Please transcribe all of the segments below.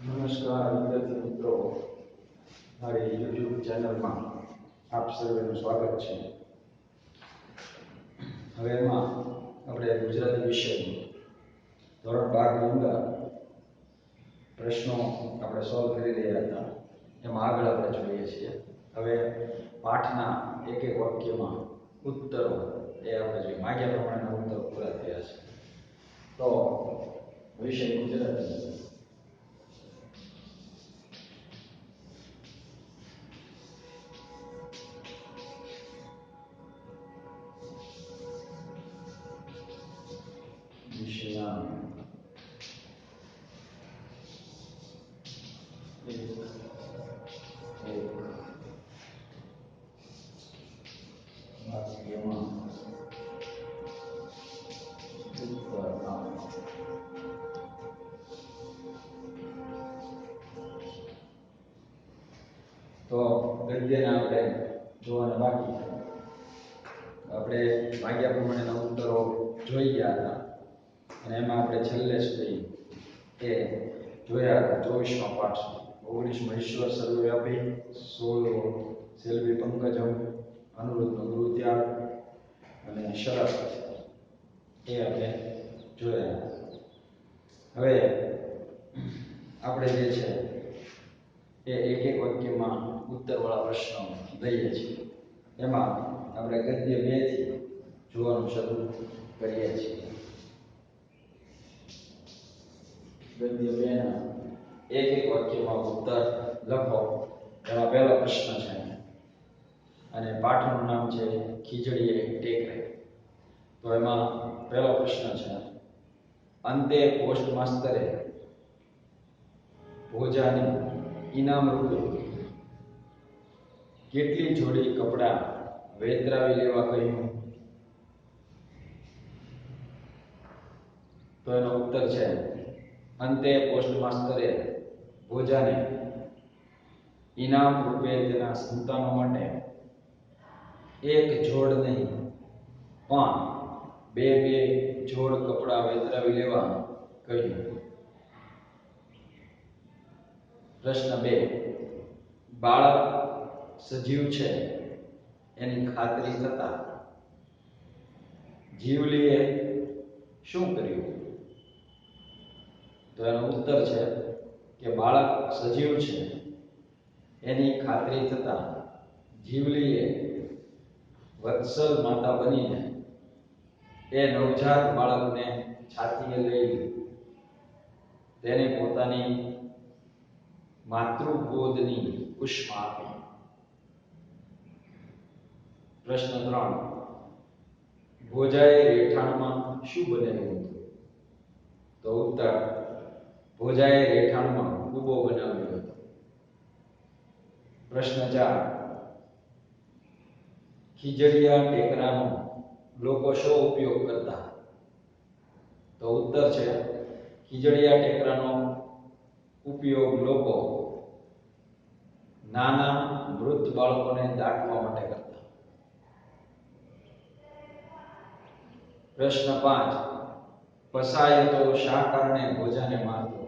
નમસ્કાર વિદ્યાર્થી મિત્રો, મારી યુટ્યુબ ચેનલમાં આપ સર્વેનું સ્વાગત છે. હવે એમાં આપણે ગુજરાતી વિષયનું ધોરણ 12 ની અંદર પ્રશ્નો આપણે સોલ્વ કરી રહ્યા હતા. એમાં આગળ આપણે જોઈએ છીએ. હવે પાઠના એક એક વાક્યમાં ઉત્તરો એ આપણે જોઈએ. માગ્યા પ્રમાણેના ઉત્તરો પૂરા થયા છે. તો વિષય ગુજરાતી. તો ગદ્યના આપણે જોવાના બાકી છે. આપણે માગ્યા પ્રમાણેના ઉત્તરો જોઈ ગયા હતા અને એમાં આપણે છેલ્લે સુધી એ જોયા હતા 24મા પાઠ સુધી. 19મો ઈશ્વર સર્વવ્યાપી, 16મો સેલ્વી પંકજમ, અનુરુદ્ધનો ગૃહત્યાગ અને શરત એ આપણે જોયા. હવે આપણે જે છે એ એક એક વાક્યમાં ઉત્તરવાળા પ્રશ્નો લઈએ છીએ. એમાં આપણે ગદ્ય 2 થી જોવાનું શરૂ કરીએ છીએ. ગદ્ય 2 ના એક એક વાક્યમાં ઉત્તર લખો. એમાં પહેલો પ્રશ્ન છે અને પાઠનું નામ છે ખીજડીએ ટેકરે. તો એમાં પહેલો પ્રશ્ન છે, અંતે પોસ્ટ માસ્તરે ભોજાની ઇનામ રૂપે કેટલી જોડી કપડા વેતરાવી લેવા કહ્યું? તો એનો ઉત્તર છે, અંતે પોસ્ટ માસ્તરે ભોજાને ઇનામ રૂપે તેના સંતાનો માટે એક જોડ નહીં પણ બે જોડ કપડા વેતરાવી લેવા કહ્યું. પ્રશ્ન 2, બાળક સજીવ છે એની ખાતરી થતા જીવલીએ શું કર્યું? તો એનો ઉત્તર છે કે બાળક સજીવ છે એની ખાતરી થતા જીવલીએ વત્સલ માતા બનીને એ નવજાત બાળકને છાતીએ લઈ તેને પોતાની માતૃગોદની ઉષ્મા આપી. પ્રશ્ન 3, ભોજાએ રહેઠાણમાં શું બનાવ્યું હતું? તો ઉત્તર, ભોજાએ રહેઠાણમાં કૂબો બનાવ્યો હતો. પ્રશ્ન 4, ખીજડીયા ટેકરાનો લોકો શો ઉપયોગ કરતા? તો ઉત્તર છે, ખીજડીયા ટેકરાનો ઉપયોગ લોકો નાના મૃત બાળકોને દાટવા માટે કરતા. પ્રશ્ન 5, પસાયતો શા કારણે ભોજાને મારતો?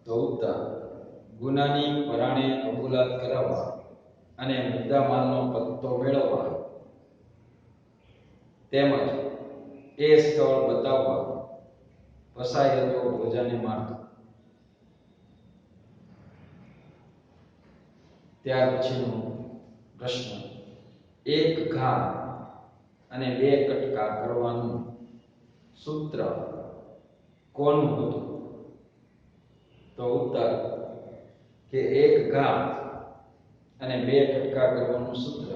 તો ઉત્તર, ગુનાની પરાણે કબૂલાત કરાવવા અને મુદ્દામાલનો પત્તો મેળવવા તેમજ એ સ્થળ બતાવવા પસાયતો ભોજાને મારતો. ત્યાર પછીનો પ્રશ્ન, એક ઘા અને 2 કટકા કરવાનું સૂત્ર કોનું હતું? તો ઉત્તર કે એક ઘા અને 2 કટકા કરવાનું સૂત્ર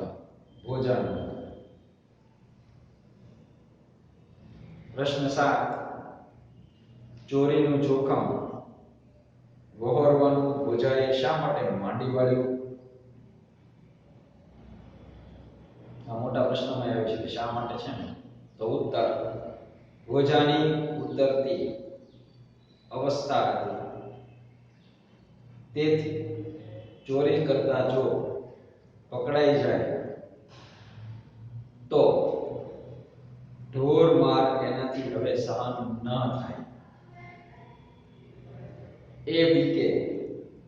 ભોજાનું હતું. પ્રશ્ન 7, ચોરીનું જોખમ વહોરવાનું ભોજાએ શા માટે માંડી વાળ્યું? આ મોટા પ્રશ્નમાં આવે છે કે શા માટે છે ને? તો ઉત્તર, ભોજાની ઉતરતી અવસ્થા હતી તેથી ચોરી કરતા જો પકડાઈ જાય તો ઢોર માર એનાથી હવે સહન ન થાય એ બીકે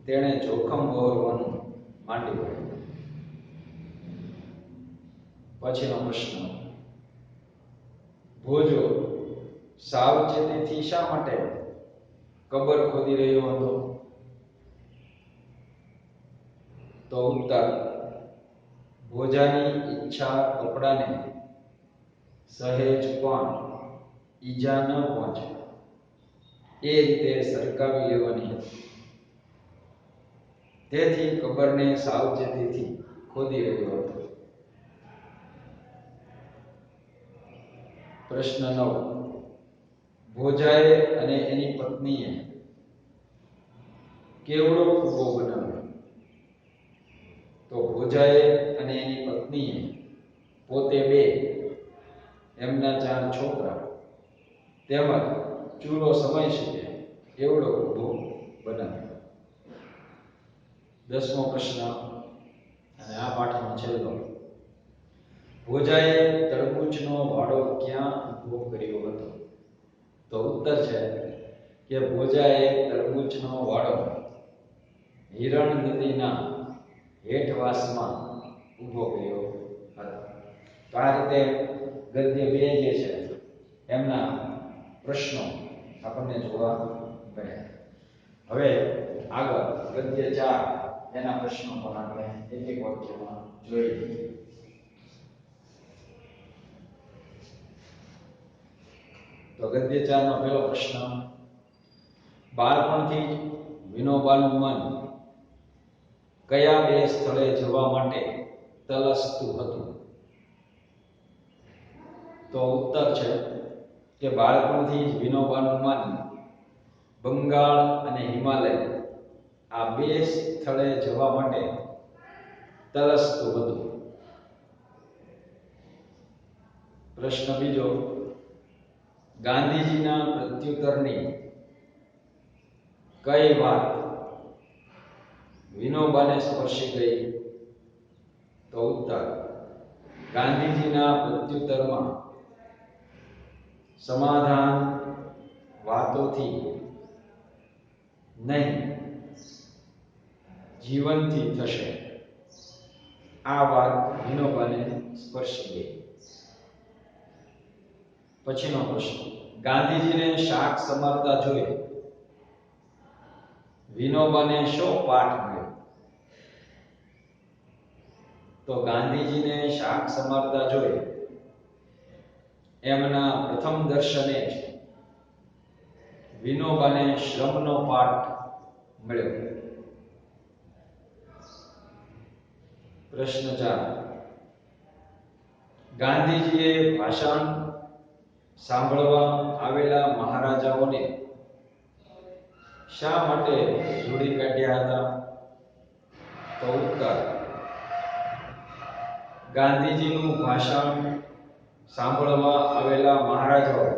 તેણે જોખમ વહોરવાનું માંડી પડ્યું. પછીનો પ્રશ્ન, ભોજો સાવચેતીથી શા માટે કબર ખોદી રહ્યો હતો? તો ઉત્તર, ભોજાની ઈચ્છા કપડાને સહેજ પણ ઈજા ન પહોંચે એ રીતે સરકાવી લેવાની હતી. તેથી કબરને સાવચેતીથી ખોદી રહ્યો હતો. પ્રશ્ન 9, ભોજાએ અને એની પત્નીએ કેવડો કૂવો બનાવ્યો? તો ભોજાએ અને એની પત્નીએ પોતે 2, એમના 4 છોકરા તેમજ ચૂલો સમાઈ શકે એવડો કૂવો બનાવ્યો. 10મો પ્રશ્ન અને આ પાઠનો છેલ્લો, ભોજાએ તરબૂચનો વાડો ક્યાં ઊભો કર્યો હતો? તો ઉત્તર છે કે ભોજાએ તરબૂચનો વાડો હિરણ નદીના હેઠવાસમાં ઊભો કર્યો હતો. તો આ રીતે ગદ્ય 2 જે છે એમના પ્રશ્નો આપણને જોવા મળ્યા. હવે આગળ ગદ્ય 4 એના પ્રશ્નો પણ આપણે એક એક વાક્યમાં જોઈ લઈએ. તો ગદ્ય 4 નો પહેલો પ્રશ્ન, બાળપણથી જ વિનોબાનું મન કયા 2 સ્થળે જવા માટે તલસતું હતું? તો ઉત્તર છે કે બાળપણથી જ વિનોબાનું મન બંગાળ અને હિમાલય આ 2 સ્થળે જવા માટે તલસતું હતું. પ્રશ્ન બીજો, ગાંધીજીના પ્રત્યુત્તરની કઈ વાત વિનોબાને સ્પર્શી ગઈ? તો ઉત્તર, ગાંધીજીના પ્રત્યુત્તરમાં સમાધાન વાતોથી નહીં જીવનથી થશે આ વાત વિનોબાને સ્પર્શી ગઈ. પછીનો પ્રશ્ન, ગાંધીજીને શાક સમારતા જોઈ વિનોબાને શો પાઠ મળ્યો? તો ગાંધીજીને શાક સમારતા જોઈ એમના પ્રથમ દર્શને જ વિનોબાને શ્રમનો પાઠ મળ્યો. પ્રશ્ન 4, ગાંધીજીએ ભાષણ સાંભળવા આવેલા મહારાજાઓને શા માટે જોડી કાઢ્યા હતા? તો ઉત્તર, ગાંધીજીનું ભાષણ સાંભળવા આવેલા મહારાજાઓ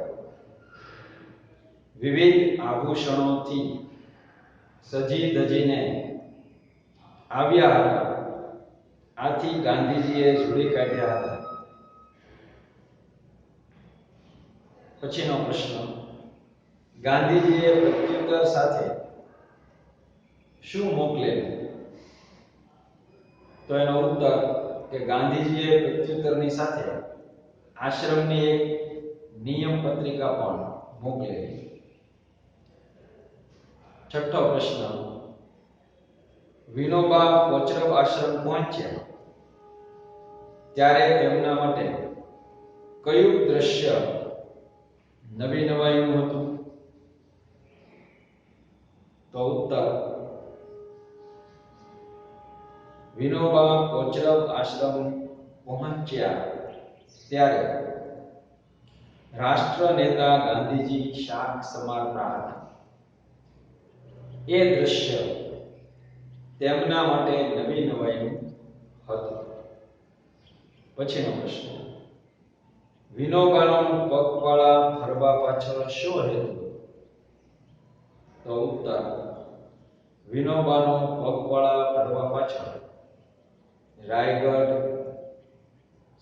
વિવિધ આભૂષણોથી સજી ધજીને આવ્યા હતા. આથી ગાંધીજીએ જોડી કાઢ્યા હતા. પછીનો પ્રશ્ન, ગાંધીજીએ પ્રત્યુત્તર સાથે શું મોકલેલું? તો એનો ઉત્તર કે ગાંધીજીએ પ્રત્યુત્તરની સાથે આશ્રમની એક નિયમ પત્રિકા પણ મોકલેલી. છઠ્ઠો પ્રશ્ન, વિનોબા કોચરબ આશ્રમ પહોંચ્યા ત્યારે તેમના માટે કયું દ્રશ્ય નવી નવાઈનું હતું? તો ઉત્તર, વિનોબા કોચરબ આશ્રમ પહોંચ્યા ત્યારે રાષ્ટ્ર નેતા ગાંધીજી શાક સમારતા હતા. એ દ્રશ્ય તેમના માટે નવી નવાઈનું હતું. પછીનો પ્રશ્ન, વિનોબાનો પગપાળા ફરવા પાછળ શો હેતુ? તો ઉત્તર, વિનોબાનો પગપાળા ફરવા પાછળ રાયગઢ,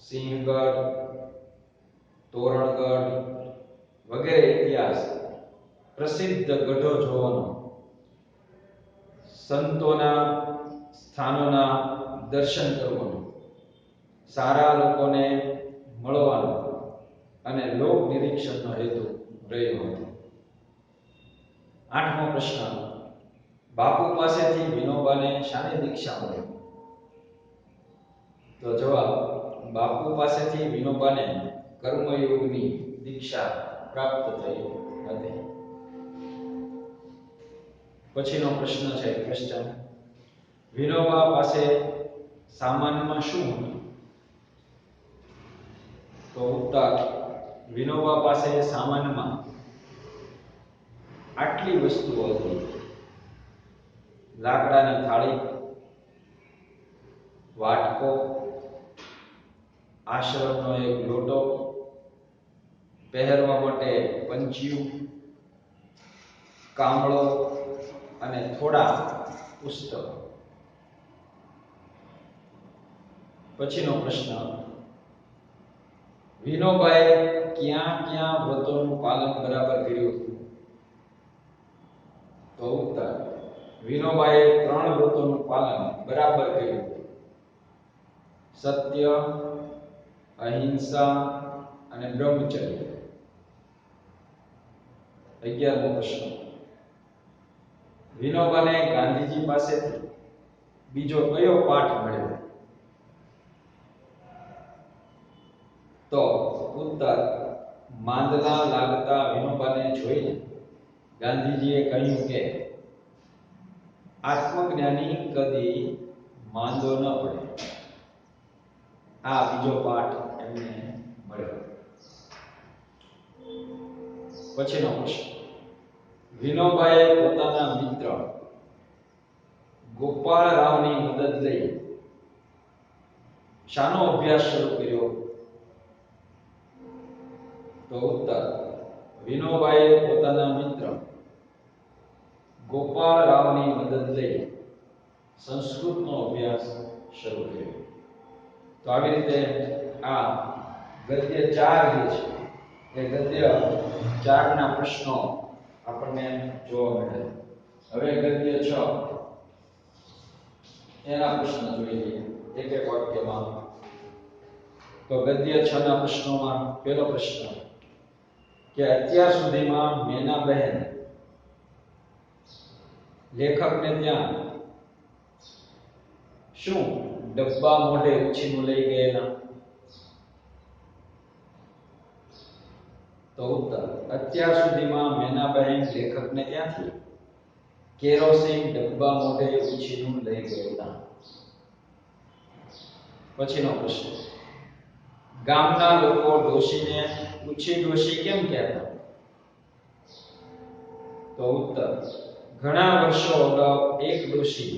સિંહગઢ, તોરણગઢ વગેરે ઇતિહાસ પ્રસિદ્ધ ગઢો જોવાનો સંતોના સ્થાનોના દર્શન કરવાનું, સારા લોકોને મળવાનો અને લોક નિરીક્ષણનો હેતુ રહ્યો હતો. 8મો પ્રશ્ન, બાપુ પાસેથી વિનોબાને શાની દીક્ષા મળી? તો જવાબ, બાપુ પાસેથી વિનોબાને કર્મયોગની દીક્ષા પ્રાપ્ત થઈ હતી. પછીનો પ્રશ્ન છે ક્વેશ્ચન, વિનોબા પાસે સામાનમાં શું હતું? તો ઉત્તર, વિનોબા પાસે સામાનમાં આટલી વસ્તુઓ હતી: લાકડાની થાળી, વાટકો, આશ્રમનો એક લોટો, પહેરવા માટે પંચિયું, કામળો અને થોડા પુસ્તકો. પછીનો પ્રશ્ન, વિનોબાએ ક્યાં ક્યાં વ્રતોનું પાલન બરાબર કર્યું હતું? તો ઉત્તર, વિનોબાએ 3 વ્રતોનું પાલન બરાબર કર્યું હતું: સત્ય, અહિંસા અને બ્રહ્મચર્ય. 11મો પ્રશ્ન, વિનોબાને ગાંધીજી પાસેથી બીજો કયો પાઠ મળ્યો? તો ઉત્તર, માંદલા લાગતા વિનોબાને જોઈને ગાંધીજીએ કહ્યું કે આત્મજ્ઞાની કદી માંદો ન પડે. આ બીજો પાઠ એમને મળ્યો. પછીનો પ્રશ્ન, વિનોબાએ પોતાના મિત્ર ગોપાળરાવની મદદ લઈ શાનો અભ્યાસ શરૂ કર્યો? તો ઉત્તર, વિનોબાએ પોતાના મિત્ર ગોપાળરાવની મદદ લઈ સંસ્કૃતનો અભ્યાસ શરૂ કર્યો. તો આવી રીતે આ ગદ્ય 4 જે છે એ ગદ્ય 4ના પ્રશ્નો આપણને જોવા મળે. હવે ગદ્ય 6 એના પ્રશ્ન જોઈ લઈએ એક એક વાક્યમાં. તો ગદ્ય 6ના પ્રશ્નોમાં પહેલો પ્રશ્ન કે અત્યાર સુધીમાં મેનાબહેન લેખકને ત્યાં શું ડબ્બા મોઢે ઉછીનું લઈ ગયેલા? તો ઉત્તર, અત્યાર સુધીમાં મેનાબહેન લેખકને ત્યાંથી કેરોસીન ડબ્બા મોઢે ઉછીનું લઈ ગયેલા. પછીનો પ્રશ્ન, ગામના લોકો ડોશીને ઉછી ડોશી કેમ કહેતા? તો ઉત્તર, ઘણા વર્ષો અગાઉ એક ડોશી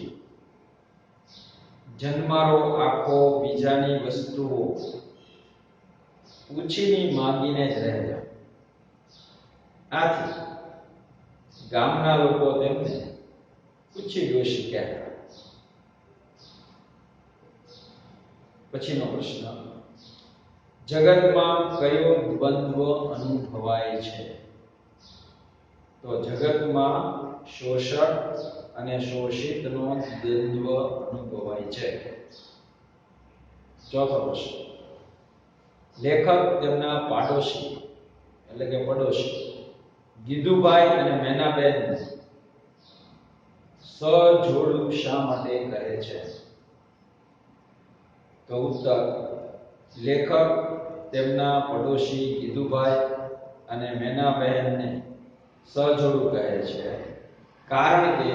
જન્મારો આખો બીજાની વસ્તુઓ ઉછીની માંગીને જ રહેતા. આથી ગામના લોકો તેમને ઉછી ડોશી કહેતા. પછીનો પ્રશ્ન, જગતમાં કયો દ્વંદ્વ અનુભવાય છે? તો જગતમાં શોષક અને શોષિતનો દ્વંદ્વ અનુભવાય છે. ચોથો પ્રશ્ન, લેખક તેમના પાડોશી એટલે કે પડોશી ગીધુભાઈ અને મેનાબેન સજોડું શા માટે કહે છે? તો ઉત્તર, લેખક તેમના પડોશી ગીધુભાઈ અને મેનાબહેનને સજોડું કહે છે કારણ કે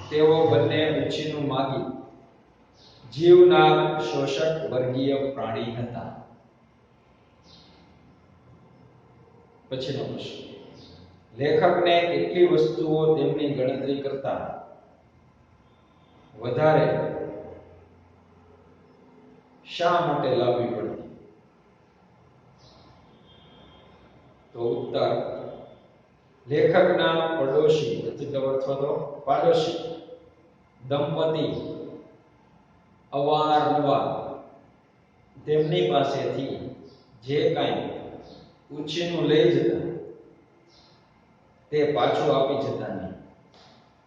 તેઓ બંને ઉછીનું માગી જીવનાર શોષક વર્ગીય પ્રાણી હતા. પછીનો પ્રશ્ન, લેખકને કેટલી વસ્તુઓ તેમની ગણતરી કરતા વધારે શા માટે લાવવી પડતી? તો ઉત્તર, લેખકના પડોશી અથવા તો પાડોશી દંપતી અવારનવાર તેમની પાસેથી જે કાંઈ ઉછીનું લઈ જતા તે પાછું આપી જતા નહીં.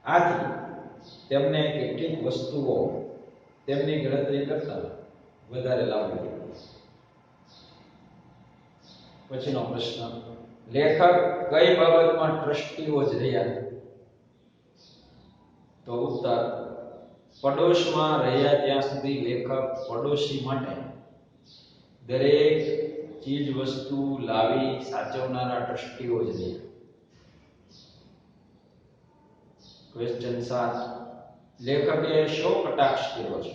આથી તેમને કેટલીક વસ્તુઓ તેમની ગણતરી કરતા વધારે લાગી. પછીનો પ્રશ્ન, લેખક કઈ બાબતમાં ટ્રસ્ટીઓ જ રહ્યા? તો ઉત્તર, પડોશમાં રહ્યા ત્યાં સુધી લેખક પડોશી માટે દરેક ચીજ વસ્તુ લાવી સાચવનારા ટ્રસ્ટીઓ જ રહ્યા. ક્વેશ્ચન 7, લેખકે શો કટાક્ષ કર્યો છે?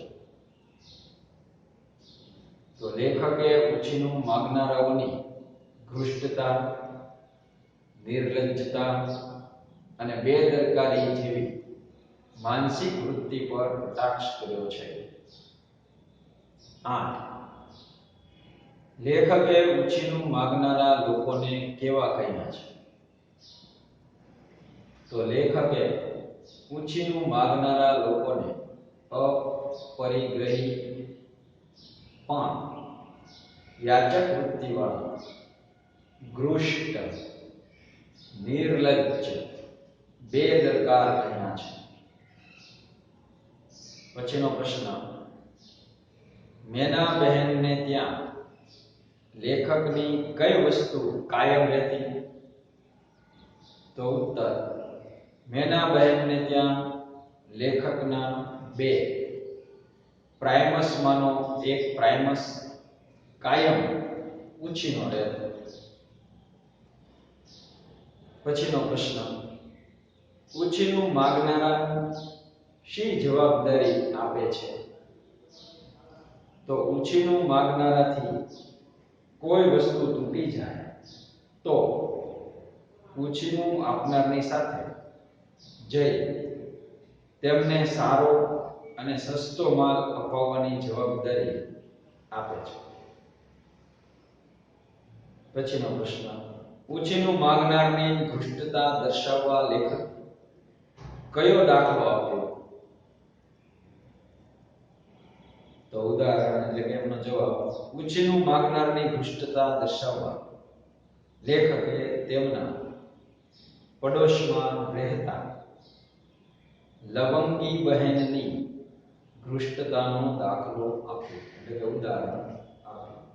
તો લેખકે ઉછીનું માંગનારાઓની ઘૃષ્ટતા, નિર્લજ્જતા અને બેદરકારી જેવી માનસિક વૃત્તિ પર કટાક્ષ કર્યો છે. 8, લેખકે ઉછીનું માંગનારા લોકોને કેવા કહ્યા છે? તો લેખકે ઉછીનું માંગનારા લોકોને અપરિગ્રહી પણ યાચક વૃત્તિવાળા, ઘૃષ્ટ, નિર્લજ્જ, બેદરકાર કહ્યા છે. પછીનો પ્રશ્ન, મેના બહેનને ત્યાં લેખકની કઈ વસ્તુ કાયમ રહેતી? તો ઉત્તર, મેના બહેનને ત્યાં લેખકના 2 પ્રાઇમસમાંનો એક પ્રાઇમસ કાયમ ઉછીનો રહેતો. પછીનો પ્રશ્ન, ઉછીનું માંગનારા શી જવાબદારી આપે છે? તો ઉછીનું માંગનારાથી કોઈ વસ્તુ તૂટી જાય તો ઉછીનું આપનારની સાથે જઈ તેમને સારો અને સસ્તો માલ અપાવવાની જવાબદારી આપે છે. પછીનો પ્રશ્ન, ઉછીનું માંગનારની ઘૃષ્ટતા દર્શાવવા લેખક કયો દાખલો આપ્યો? તો ઉદાહરણ એટલે કે એમનો જવાબ, ઉછીનું માંગનારની ઘૃષ્ટતા દર્શાવવા લેખકે તેમના પડોશમાં રહેતા લવંગી બહેનની ઘૃષ્ટતાનો દાખલો આપ્યો, એટલે કે ઉદાહરણ આપ્યું.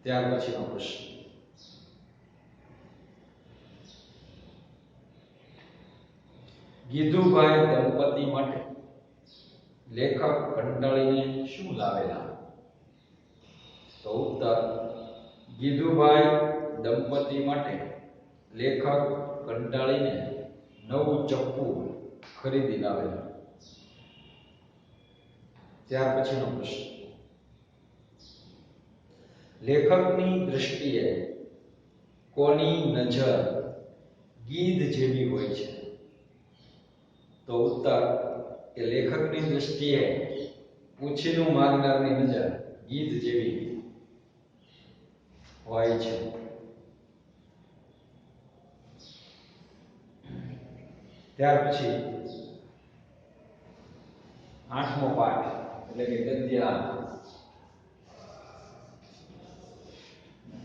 ત્યાર પછીનો પ્રશ્ન, ગીધુભાઈ દંપતી માટે લેખક કંટાળીને શું લાવેલા? તો ઉત્તર, ગીધુભાઈ દંપતી માટે લેખક કંટાળીને નવું ચપ્પુ ખરીદી લાવેલા. ત્યાર પછીનો પ્રશ્ન, લેખકની દૃષ્ટિએ કોની નજર ગીધ જેવી હોય છે? તો ઉત્તર, કે લેખકની દૃષ્ટિએ ઉછીનું માંગનારની નજર ગીધ જેવી હોય છે. ત્યાર પછી 8મો પાઠ એટલે કે ગદ્ય.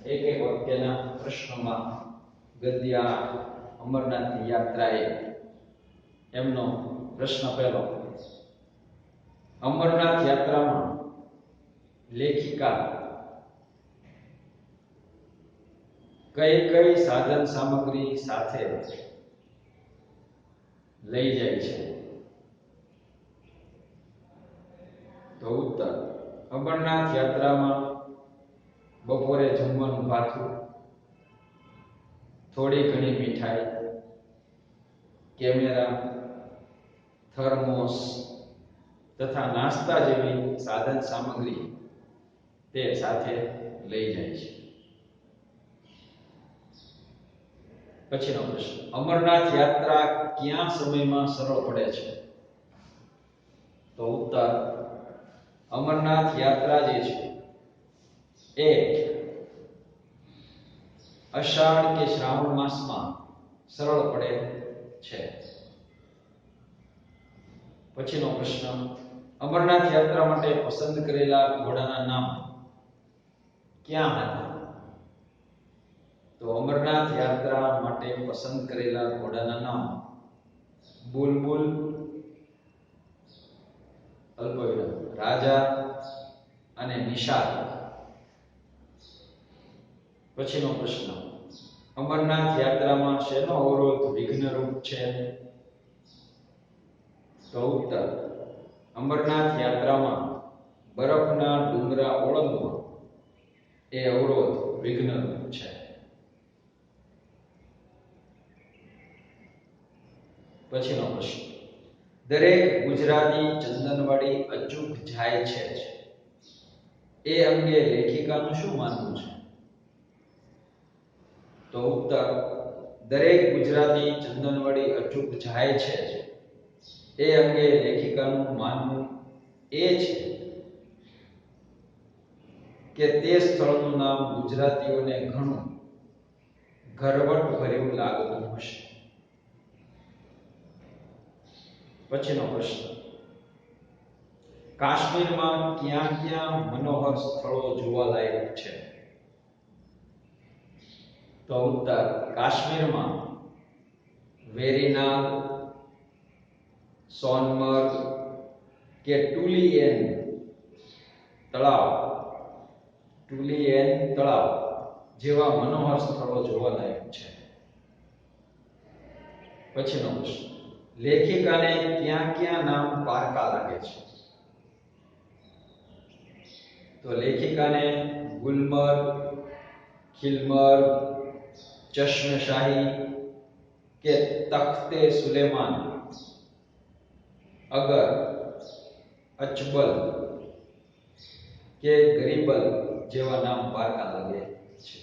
એક એક વાક્યના પ્રશ્નોમાં ગદ્ય 8 અમરનાથની યાત્રાએ એમનો પ્રશ્ન પહેલો, અમરનાથ યાત્રામાં લેખિકા કઈ કઈ સાધન સામગ્રી સાથે લઈ જાય છે? તો ઉત્તર, અમરનાથ યાત્રામાં બપોરે જમવાનું ભાથું, થોડી ઘણી મીઠાઈ, કેમેરા, થર્મોસ તથા નાસ્તા જેવી સાધન સામગ્રી તે સાથે લઈ જાય છે. પછીનો પ્રશ્ન, અમરનાથ યાત્રા કયા સમયમાં સરળ પડે છે? તો ઉત્તર, અમરનાથ યાત્રા જે છે એ અષાઢ કે શ્રાવણ માસમાં સરળ પડે છે. પછીનો પ્રશ્ન, અમરનાથ યાત્રા માટે પસંદ કરેલા ઘોડાના નામ ક્યાં હતા? તો અમરનાથ યાત્રા માટે પસંદ કરેલા ઘોડાના નામ બુલબુલ અલ્પવિરામ રાજા અને નિશાળ. પછીનો પ્રશ્ન, અમરનાથ યાત્રામાં શેનો અવરોધ વિઘ્નરૂપ છે? તો ઉત્તર, અમરનાથ યાત્રામાં બરફના ડુંગરા ઓળંગવા એ અવરોધ વિઘ્નરૂપ છે. પછીનો પ્રશ્ન, દરેક ગુજરાતી ચંદનવાડી અચૂક જાય છે એ અંગે લેખિકાનું શું માનવું છે? તો ઉત્તર, દરેક ગુજરાતી ચંદનવાડી અચૂક જાય છે એ અંગે લેખિકાનું માનવું એ છે કે તે સ્થળનું નામ ગુજરાતીઓને ઘણું ગરવટ ભર્યું લાગતું હશે. પછીનો પ્રશ્ન, કાશ્મીરમાં ક્યાં ક્યાં મનોહર સ્થળો જોવાલાયક છે? તો ઉત્તર, કાશ્મીરમાં વેરીનાગ, સોનમર્ગ કે ટુલિએન તળાવ જેવા મનોહર સ્થળો જોવાલાયક છે. પછીનો પ્રશ્ન, લેખિકાને ક્યાં ક્યાં નામ પારકા લાગે છે? તો લેખિકાને ગુલમર્ગ, ખિલમર્ગ, ચશ્મશાહી કે તખ્તે સુલેમાન, અગર, અચબલ કે ગરીબલ જેવા નામ પારકા લાગે છે.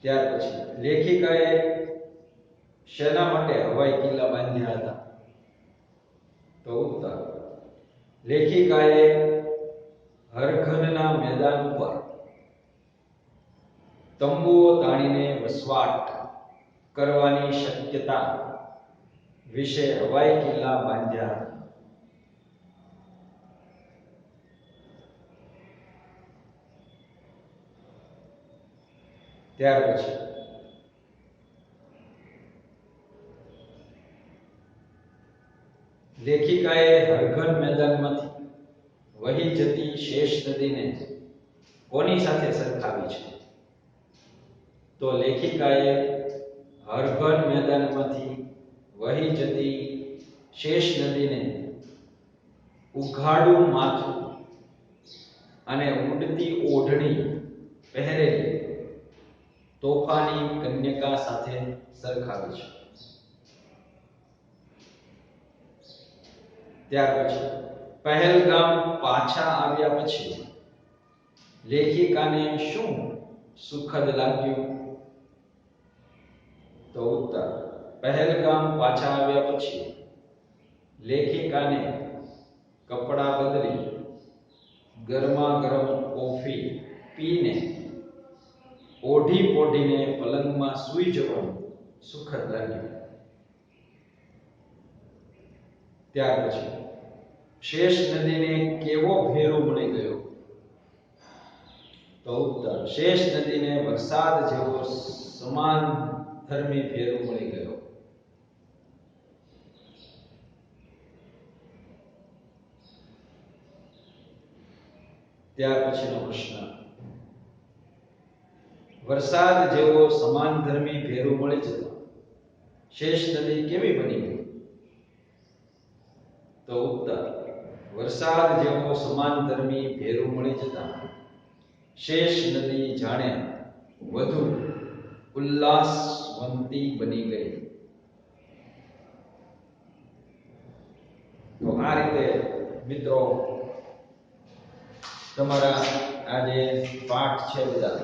ત્યાર પછી લેખિકાએ શેના માટે હવાઈ કિલ્લા બાંધ્યા હતા? તો ઉત્તર, લેખિકાએ હરઘનના મેદાન ઉપર તંબુઓ તાણીને વસવાટ કરવાની શક્યતા વિશે હવાઈ કિલ્લા બાંધ્યા હતા. ત્યાર પછી લેખિકાએ હરઘન મેદાનમાંથી વહી જતી શેષ નદીને કોની સાથે સરખાવી છે? તો લેખિકાએ હરઘન મેદાનમાંથી વહી જતી શેષ નદીને ઉઘાડું માથું અને ઉડતી ઓઢણી પહેરેલી તોફાની કન્યકા સાથે સરખાવી છે. ત્યાર પછી પહેલગામ પાછા આવ્યા પછી લેખિકાને શું સુખદ લાગ્યું? તો ઉત્તર, પહેલગામ પાછા આવ્યા પછી લેખિકાને કપડાં બદલી ગરમા ગરમ કોફી પીને ઓઢી પોઢીને પલંગમાં સૂઈ જવાનું સુખદ લાગ્યું. ત્યાર પછી શેષ નદીને કેવો ભેરો મળી ગયો? તો ઉત્તર, શેષ નદીને વરસાદ જેવો સમાન ધર્મી ભેરો મળી ગયો. ત્યાર પછીનો પ્રશ્ન, વરસાદ જેવો સમાન ધર્મી ભેરો મળી જતા શેષ નદી કેવી બની ગઈ? તો ઉત્તર, વરસાદ જેવો સમાન ધર્મી ભેરો મળી જતા શેષ નદી જાણે વધુ ઉલ્લાસવંતી બની ગઈ. તો આ રીતે મિત્રો તમારા આ જે પાઠ છે બધા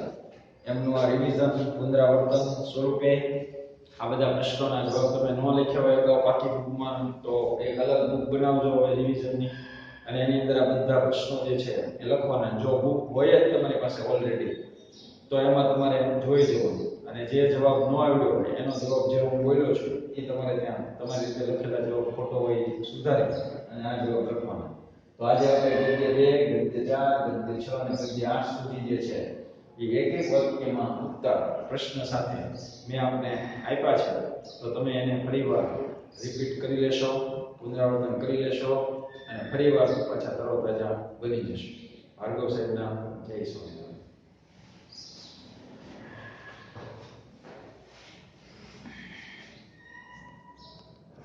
એમનું આ રિવિઝન પુનરાવર્તન સ્વરૂપે આ બધા પ્રશ્નોના જવાબ તમે ન લખ્યા હોય અગાઉ પાકી બુકમાં તો એક અલગ બુક બનાવજો હવે રિવિઝનની, અને એની અંદર આ બધા પ્રશ્નો જે છે એ લખવાના. જો બુક હોય જ તમારી પાસે ઓલરેડી તો એમાં તમારે જોઈ જવાનું અને જે જવાબ ન આવ્યો હોય એનો જવાબ જે હું બોલ્યો છું એ તમારે ત્યાં તમારી રીતે લખેલા જવાબ ખોટો હોય સુધારી અને આ જવાબ લખવાના. તો આજે આપણે ગદ્ય 2, ગદ્ય 4, ગદ્ય 6 અને ગદ્ય 8 સુધી જે છે એ એક એક વાક્યમાં ઉત્તર પ્રશ્ન સાથે મેં આપને આપ્યા છે, તો તમે એને ફરીવાર રિપીટ કરી લેશો, પુનરાવર્તન કરી લેશો અને ફરીવાર પાછા તરોતાજા બની જશો. ભાર્ગવ સાહેબના જય સ્વામિનારાયણ.